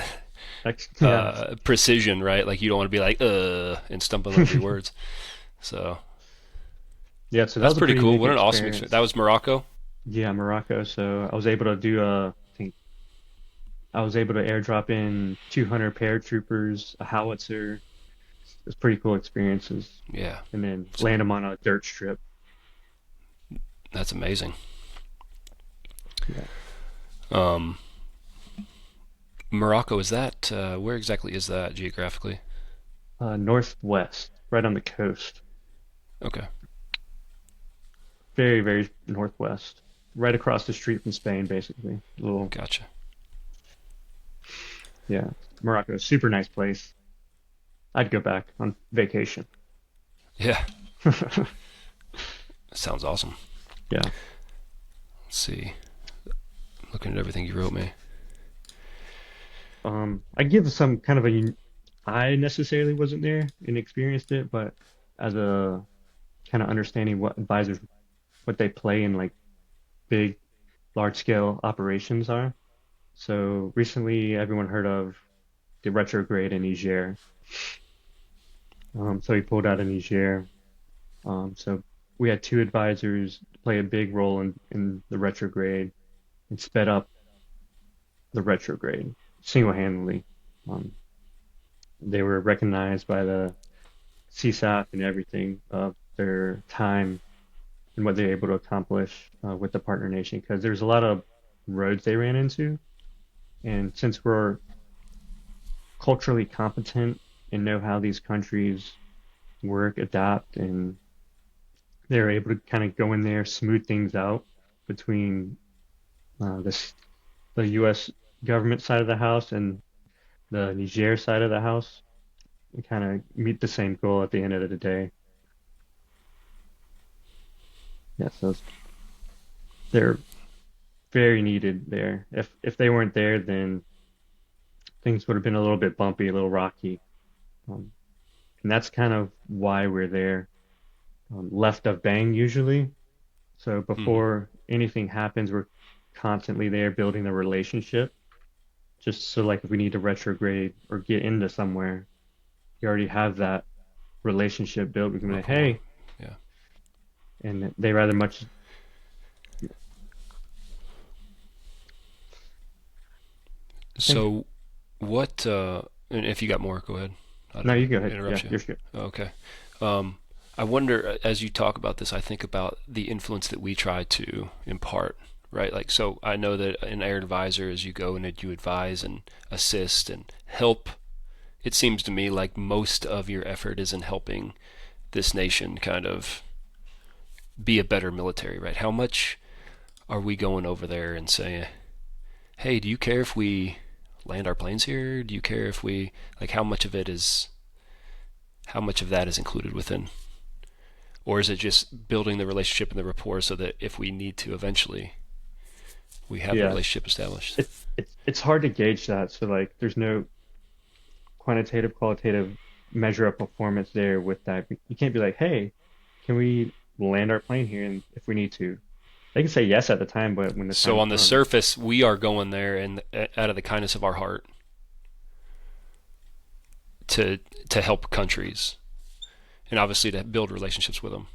Yeah. precision, right? Like you don't want to be like and stumble over your words. So Yeah, so that that's was a pretty pretty cool. unique What an awesome experience. That experience. was Morocco. Yeah, Morocco. So I was able to I think I was able to airdrop in 200 paratroopers, a howitzer. It's pretty cool experiences. Yeah, And then land them on a dirt strip. that's amazing. Yeah. Um, Morocco is that? Where exactly is that geographically? Northwest, right on the coast. Okay, Very, very northwest. Right across the street from Spain, basically. Little, gotcha. yeah. Morocco, super nice place. I'd go back on vacation. Yeah, sounds awesome. Yeah. Let's see. Looking at everything you wrote me. I give some kind of I necessarily wasn't there and experienced it, but as a kind of understanding what advisors, what they play in like big, large scale operations are. So recently, everyone heard of the retrograde in Niger. So he pulled out of Niger. So we had two advisors play a big role in the retrograde and sped up the retrograde single-handedly. Um, they were recognized by the CSAF and everything of their time and what they were able to accomplish with the partner nation because there's a lot of roads they ran into. And since we're culturally competent and know how these countries work, adapt, and they're able to kind of go in there, smooth things out between this the U.S. government side of the house and the Niger side of the house, and kind of meet the same goal at the end of the day. Yeah, so they're very needed there. If they weren't there, then things would have been a little bit bumpy, a little rocky. Um, and that's kind of why we're there, left of bang usually. So Hmm. before anything happens, we're constantly there building a relationship. Just so like if we need to retrograde or get into somewhere, you already have that relationship built. We can be like, Rapport. hey, Yeah. and they rather much. I think So, what? And if you got more, go ahead. I no, didn't you go ahead. Yeah, interrupt you. you're good. Okay. Um, I wonder, as you talk about this, I think about the influence that we try to impart, right? Like, so I know that an air advisor, as you go and you advise and assist and help, it seems to me like most of your effort is in helping this nation kind of be a better military, right? How much are we going over there and saying, hey, do you care if we land our planes here? Do you care if we, like, how much of that is included within? Or is it just building the relationship and the rapport so that if we need to eventually, we have the Yeah, relationship established? it's hard to gauge that. So like, there's no quantitative, qualitative measure of performance there with that. You can't be like, hey, can we land our plane here and if we need to? They can say yes at the time, but when the So time on the comes, surface, we are going there and out of the kindness of our heart to help countries and obviously to build relationships with them.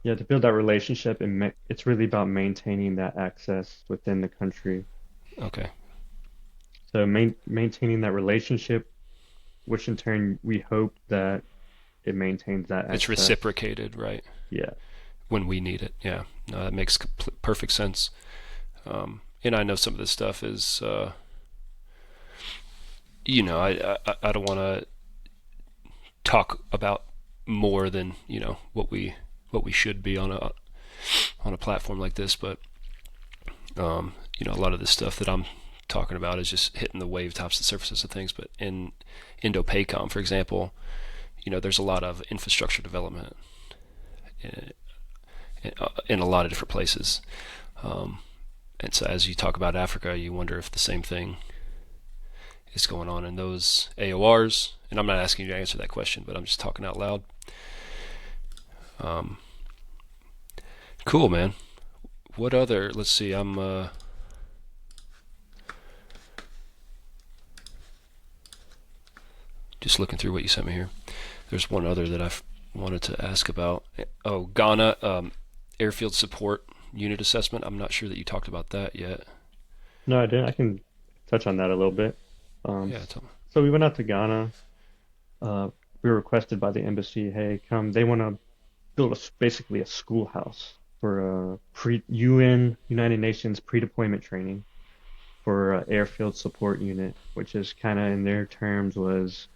yeah, to build that relationship and it's really about maintaining that access within the country. Okay, So maintaining that relationship, which in turn we hope that it maintains that it's access. reciprocated, right? Yeah, When we need it. Yeah, no, that makes perfect sense. And I know some of this stuff is, I don't want to talk about more than what we should be on a platform like this, but a lot of this stuff that I'm talking about is just hitting the wave tops, the surfaces of things. But in Indo-PACOM, for example, there's a lot of infrastructure development in, in a lot of different places. Um, and so as you talk about Africa, you wonder if the same thing is going on in those AORs. And I'm not asking you to answer that question, but I'm just talking out loud. Um, cool, man. What other? Let's see. I'm just looking through what you sent me here. There's one other that I wanted to ask about. Oh, Ghana airfield support unit assessment. I'm not sure that you talked about that yet. no, I didn't. I can touch on that a little bit. Um, Yeah, tell me. so we went out to Ghana. Uh, we were requested by the embassy, hey, come. They want to build basically a schoolhouse for pre UN United Nations pre-deployment training for airfield support unit, which is kind of in their terms was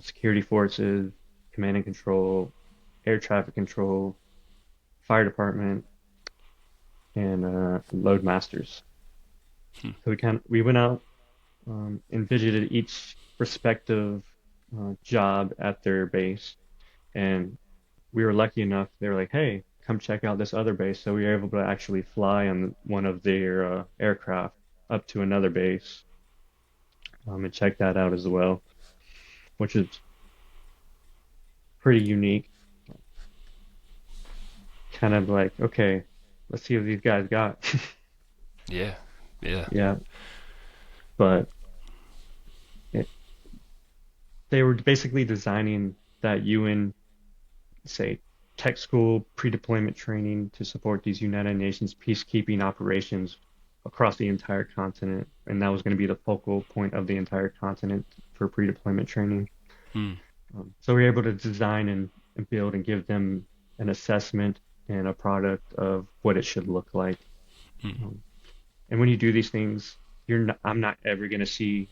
security forces, command and control, air traffic control, fire department, and load masters. Hmm. So we went out and visited each respective job at their base, and we were lucky enough. They were like, "Hey, come check out this other base." So we were able to actually fly on one of their aircraft up to another base and check that out as well, which is pretty unique. Kind of like, okay, let's see what these guys got. Yeah, yeah. Yeah, but it, they were basically designing that UN, say, tech school pre-deployment training to support these United Nations peacekeeping operations across the entire continent, and that was going to be the focal point of the entire continent for pre-deployment training. Hmm. So we were able to design and build and give them an assessment and a product of what it should look like. Hmm. Um, and when you do these things, I'm not ever going to see.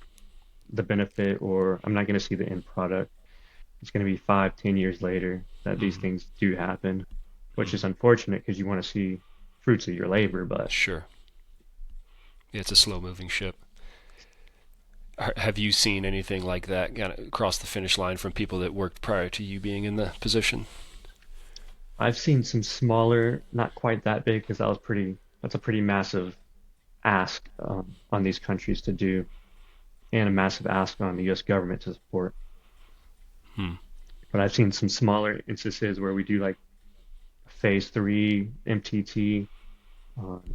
the benefit, or I'm not going to see the end product. It's going to be 5, 10 years later that these Hmm. things do happen, which is Hmm. unfortunate because you want to see fruits of your labor. But Sure. Yeah, it's a slow moving ship. Have you seen anything like that kind of cross the finish line from people that worked prior to you being in the position? I've seen some smaller, not quite that big, because that's a pretty massive ask on these countries to do, and a massive ask on the U.S. government to support. Hmm. But I've seen some smaller instances where we do like phase three MTT,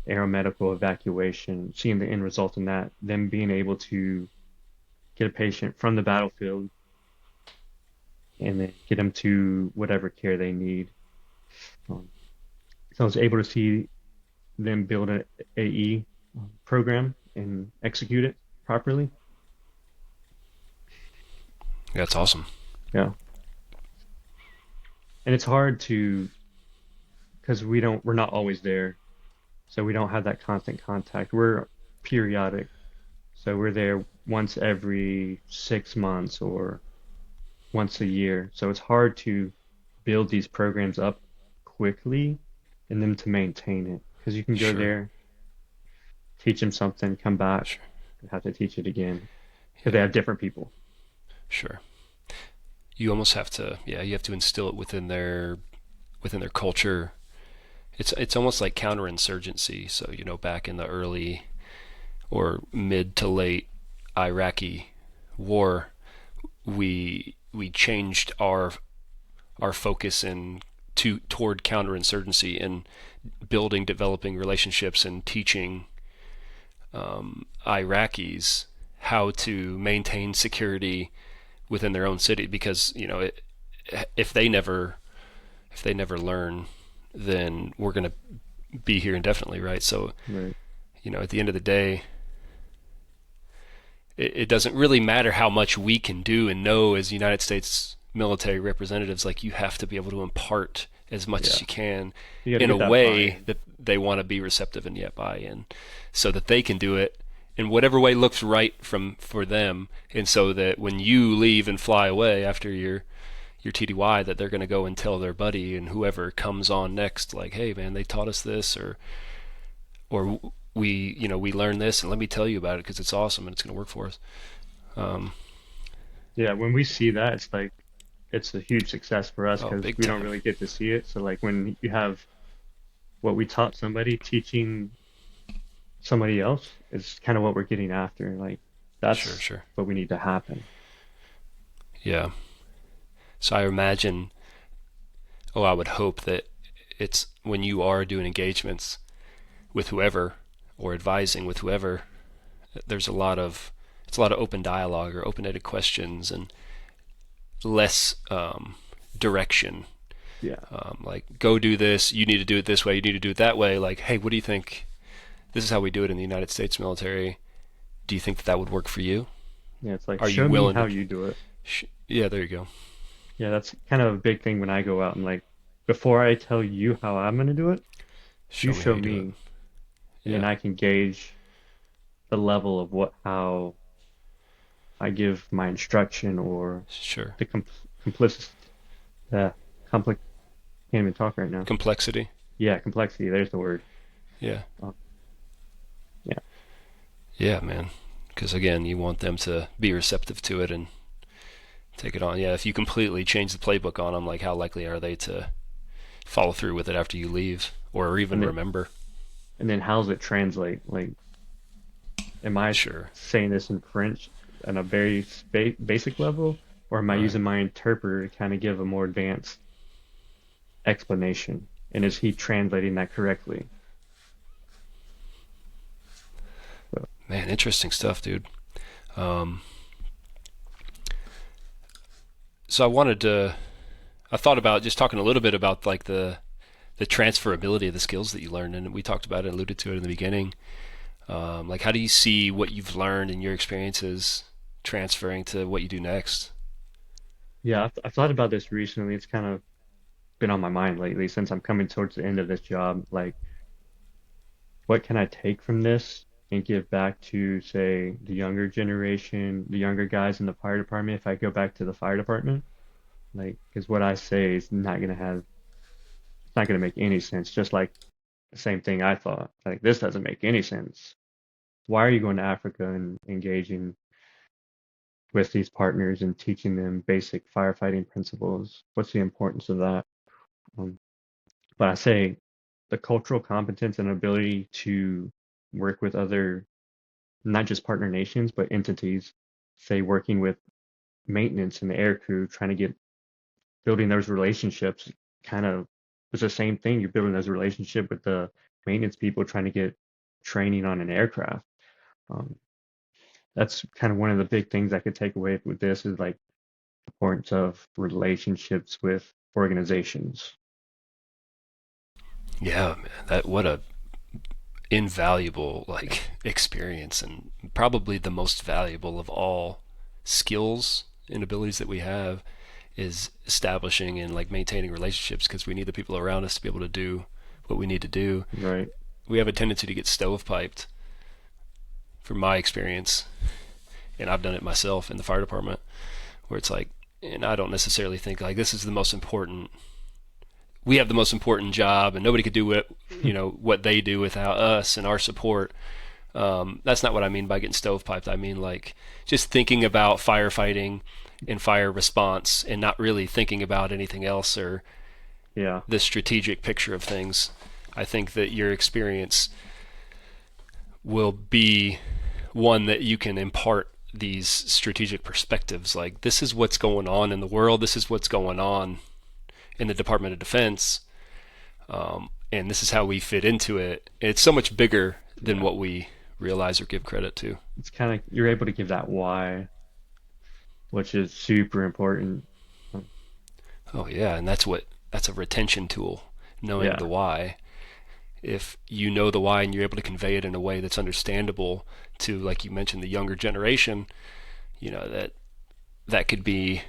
aeromedical evacuation, seeing the end result in that, them being able to get a patient from the battlefield and then get them to whatever care they need. Um, so I was able to see them build an AE program and execute it properly. That's awesome. Yeah. And it's hard to, because we're not always there. So we don't have that constant contact. We're periodic. So we're there once every 6 months or once a year. So it's hard to build these programs up quickly and then to maintain it because you can go Sure. there, teach them something, come back, Sure. and have to teach it again because they Yeah. have different people. Sure. You almost have to, yeah, you have to instill it within their culture. It's almost like counterinsurgency. So, back in the early or mid to late Iraqi war, we changed our focus toward counterinsurgency and building, developing relationships and teaching Iraqis how to maintain security within their own city because if they never if they never learn, then we're going to be here indefinitely, right? So Right. at the end of the day, it doesn't really matter how much we can do and know as United States military representatives. Like, you have to be able to impart as much as Yeah. you can You got to in a get that way buy-in. that they want to be receptive and yet buy in, so that they can do it in whatever way looks right for them, and so that when you leave and fly away after your TDY, that they're going to go and tell their buddy and whoever comes on next, like, hey man, they taught us this, or we learned this, and let me tell you about it because it's awesome and it's going to work for us. Um, Yeah, when we see that, it's like it's a huge success for us oh, because big we don't time. really get to see it. So like when you have what we taught somebody teaching somebody else is kind of what we're getting after. Like Sure, that's sure. what we need to happen. Yeah. So I imagine, I would hope that it's when you are doing engagements with whoever or advising with whoever, there's it's a lot of open dialogue or open-ended questions and less direction. Yeah. Like, go do this. You need to do it this way. You need to do it that way. Like, hey, what do you think? This is how we do it in the United States military. Do you think that would work for you? Yeah, it's like Are you show me willing how to? you do it. Yeah, there you go. Yeah, that's kind of a big thing when I go out. I'm like, before I tell you how I'm gonna do it, you Show me how show you do it. me, and then Yeah, I can gauge the level of what how I give my instruction or sure. the complicit the complex can't even talk right now. Complexity. Yeah, complexity, there's the word. Yeah, Uh, yeah. yeah, man. Because again, you want them to be receptive to it and take it on. Yeah, if you completely change the playbook on them, like, how likely are they to follow through with it after you leave, or And even then remember? how does it translate? Like, am I Sure. saying this in French on a very basic level, or am I Right. using my interpreter to kind of give a more advanced explanation? And is he translating that correctly? So, Man, interesting stuff, dude. Um, so I thought about just talking a little bit about like the transferability of the skills that you learned, and we talked about it, alluded to it in the beginning. Like, how do you see what you've learned in your experiences transferring to what you do next? yeah, I've thought about this recently. It's kind of been on my mind lately since I'm coming towards the end of this job. Like, what can I take from this and give back to, say, the younger generation, the younger guys in the fire department if I go back to the fire department. Like, because what I say is it's not gonna make any sense. Just like the same thing I thought. Like, this doesn't make any sense. Why are you going to Africa and engaging with these partners and teaching them basic firefighting principles? What's the importance of that? Um, but I say the cultural competence and ability to work with other, not just partner nations, but entities, say working with maintenance and the air crew, trying to get building those relationships kind of it's the same thing. You're building those relationship with the maintenance people trying to get training on an aircraft. Um, that's kind of one of the big things I could take away with this is like the importance of relationships with organizations. Yeah, man, that what a invaluable like experience, and probably the most valuable of all skills and abilities that we have is establishing and like maintaining relationships, because we need the people around us to be able to do what we need to do. Right. We have a tendency to get stovepiped, from my experience, and I've done it myself in the fire department, where it's like, and I don't necessarily think like this is the most important. We have the most important job, and nobody could do what they do without us and our support. That's not what I mean by getting stovepiped. I mean like just thinking about firefighting and fire response, and not really thinking about anything else or Yeah. the strategic picture of things. I think that your experience will be one that you can impart these strategic perspectives. Like, this is what's going on in the world. This is what's going on in the Department of Defense. And this is how we fit into it. It's so much bigger than Yeah. what we realize or give credit to. It's kind of you're able to give that why, which is super important. Um, Oh yeah, and that's a retention tool, knowing Yeah. the why. If you know the why and you're able to convey it in a way that's understandable to, like you mentioned, the younger generation, that could be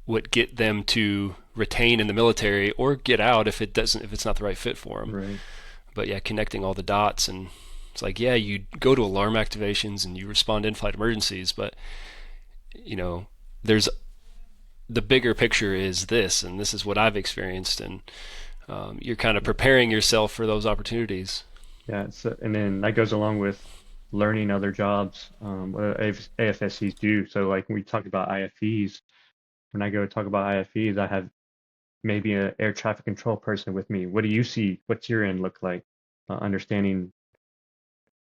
what get them to retain in the military or get out if it's not the right fit for them. Right. But yeah, connecting all the dots, and it's like, yeah, you go to alarm activations and you respond to in-flight emergencies, but there's the bigger picture is this, and this is what I've experienced, and you're kind of preparing yourself for those opportunities. Yeah. And then that goes along with learning other jobs, what AFSCs do. So like when we talk about IFEs, when I go talk about IFEs, I have maybe an air traffic control person with me. What do you see? What's your end look like? Understanding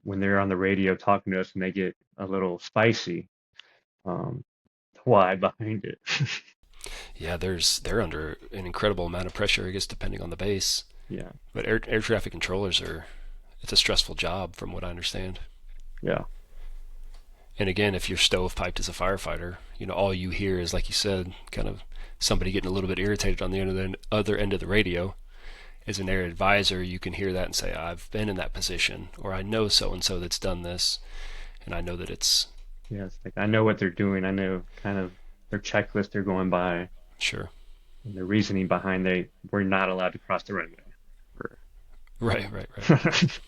when they're on the radio talking to us and they get a little spicy, um, why behind it. Yeah, they're under an incredible amount of pressure, I guess, depending on the base. Yeah. But air traffic controllers it's a stressful job, from what I understand. Yeah. And again, if you're stovepiped as a firefighter, all you hear is, like you said, kind of somebody getting a little bit irritated on the other end of the radio. As an air advisor, you can hear that and say, I've been in that position, or I know so and so that's done this, and I know that it's Yeah. It's like I know what they're doing. I know kind of their checklist they're going by sure. and the reasoning behind they we're not allowed to cross the runway. Right, right, right.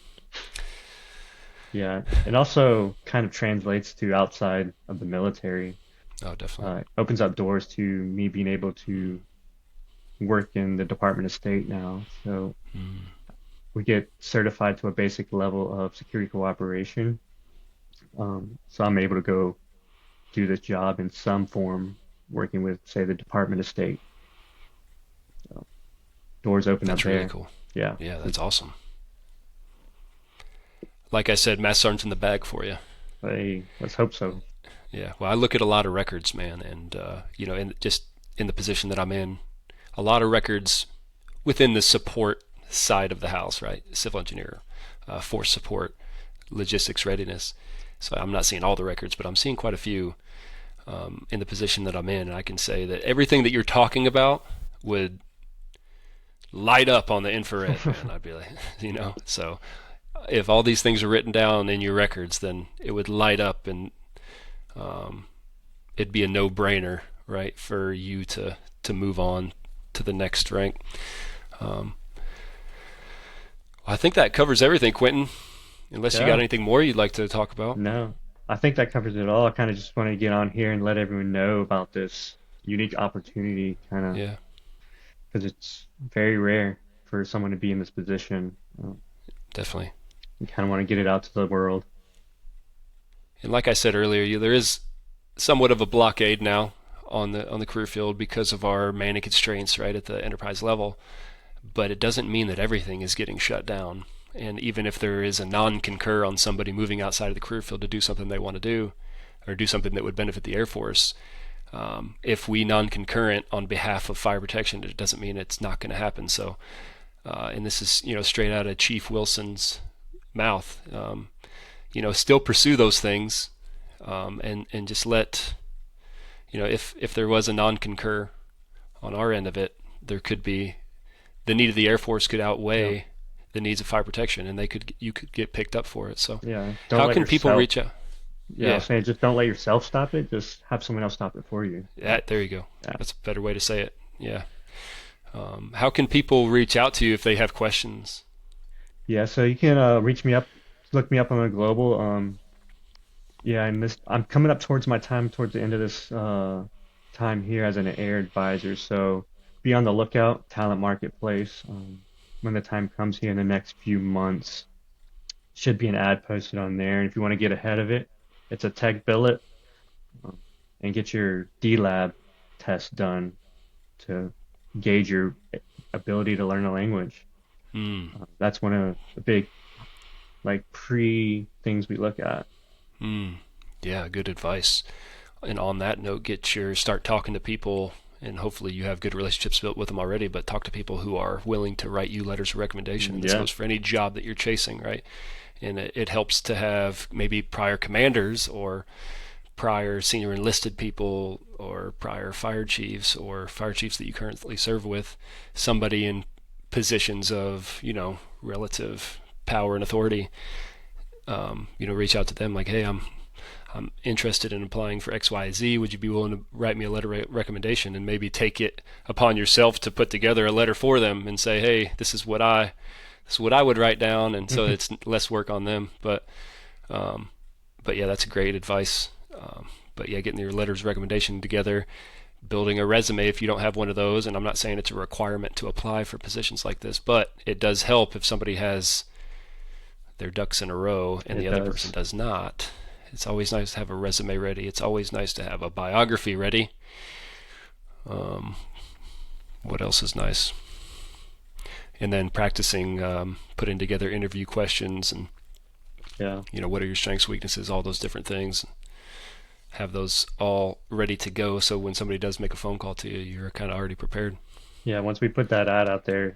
Yeah. It also kind of translates to outside of the military. Oh, definitely. It opens up doors to me being able to work in the Department of State now. So Mm. we get certified to a basic level of security cooperation. So I'm able to go do this job in some form, working with, say, the Department of State. So doors open up That's really there. cool. Yeah. Yeah, that's awesome. Like I said, Mass Sergeant's in the bag for you. Hey, let's hope so. Yeah. Well, I look at a lot of records, man, and just in the position that I'm in, a lot of records within the support side of the house, right? Civil engineer, force support, logistics readiness. So I'm not seeing all the records, but I'm seeing quite a few in the position that I'm in, and I can say that everything that you're talking about would light up on the infrared, man. I'd be like, so if all these things are written down in your records, then it would light up, and it'd be a no-brainer, right, for you to move on to the next rank. I think that covers everything, Quentin. Unless you got Yeah, anything more you'd like to talk about. no, I think that covers it all. I kind of just wanted to get on here and let everyone know about this unique opportunity, kind of, Yeah, because it's very rare for someone to be in this position. definitely. You kind of want to get it out to the world. And like I said earlier, there is somewhat of a blockade now on the career field because of our manning constraints right at the enterprise level. But it doesn't mean that everything is getting shut down. And even if there is a non-concur on somebody moving outside of the career field to do something they want to do, or do something that would benefit the Air Force, if we non-concurrent on behalf of fire protection, it doesn't mean it's not going to happen. So, and this is straight out of Chief Wilson's mouth. Still pursue those things, and just let if there was a non-concur on our end of it, there could be the need of the Air Force could outweigh Yeah, the needs of fire protection, and you could get picked up for it. So, yeah. Don't how let can people yourself. reach out? Yeah, I was Yeah, saying just don't let yourself stop it. Just have someone else stop it for you. there you go. Yeah. That's a better way to say it. Yeah. How can people reach out to you if they have questions? Yeah, so you can reach me up, look me up on the global. Yeah, I'm coming up towards my time towards the end of this time here as an air advisor. So be on the lookout, Talent Marketplace. When the time comes here in the next few months, should be an ad posted on there. And if you want to get ahead of it, it's a tech billet, um, and get your D-Lab test done to gauge your ability to learn a language. Hmm. That's one of the big like pre things we look at. Hmm. Yeah, good advice. And on that note, start talking to people, and hopefully you have good relationships built with them already. But talk to people who are willing to write you letters of recommendation. And this Yeah, goes for any job that you're chasing, right? And it helps to have maybe prior commanders or prior senior enlisted people or prior fire chiefs or fire chiefs that you currently serve with, somebody in positions of relative power and authority. Reach out to them like, hey, I'm interested in applying for XYZ. Would you be willing to write me a letter of recommendation, and maybe take it upon yourself to put together a letter for them and say, hey, this is what I would write down, and so it's less work on them. But yeah, that's great advice. But yeah, getting your letters of recommendation together, building a resume if you don't have one of those, and I'm not saying it's a requirement to apply for positions like this, but it does help if somebody has their ducks in a row and the it other person does. does not. It's always nice to have a resume ready. It's always nice to have a biography ready. Um, what else is nice? And then practicing putting together interview questions and Yeah. what are your strengths, weaknesses, all those different things. Have those all ready to go, so when somebody does make a phone call to you, you're kind of already prepared. Yeah, once we put that ad out there,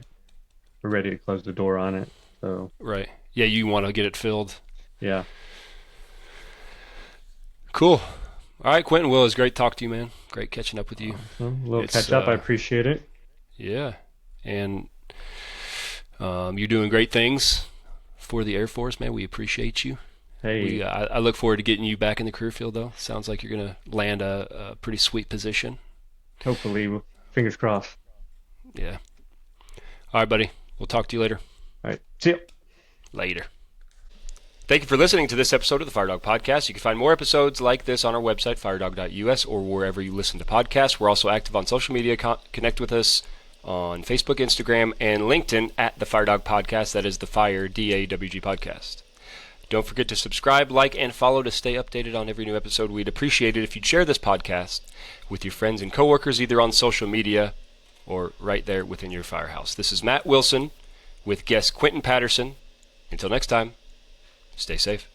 we're ready to close the door on it. So, Right. Yeah, you want to get it filled. yeah. Cool. All right, Quentin. Will, it's great talking to you, man. Great catching up with you. Awesome. A little It's catch up. I appreciate it. yeah, and you're doing great things for the Air Force, man. We appreciate you. Hey, I look forward to getting you back in the career field, though. Sounds like you're gonna land a pretty sweet position. hopefully, fingers crossed. Yeah. All right, buddy. We'll talk to you later. All right. See ya. Later. Thank you for listening to this episode of the Firedog Podcast. You can find more episodes like this on our website, firedog.us, or wherever you listen to podcasts. We're also active on social media. Connect with us on Facebook, Instagram, and LinkedIn at the Firedog Podcast. That is the Fire DAWG Podcast. Don't forget to subscribe, like, and follow to stay updated on every new episode. We'd appreciate it if you'd share this podcast with your friends and coworkers, either on social media or right there within your firehouse. This is Matt Wilson with guest Quentin Patterson. Until next time, stay safe.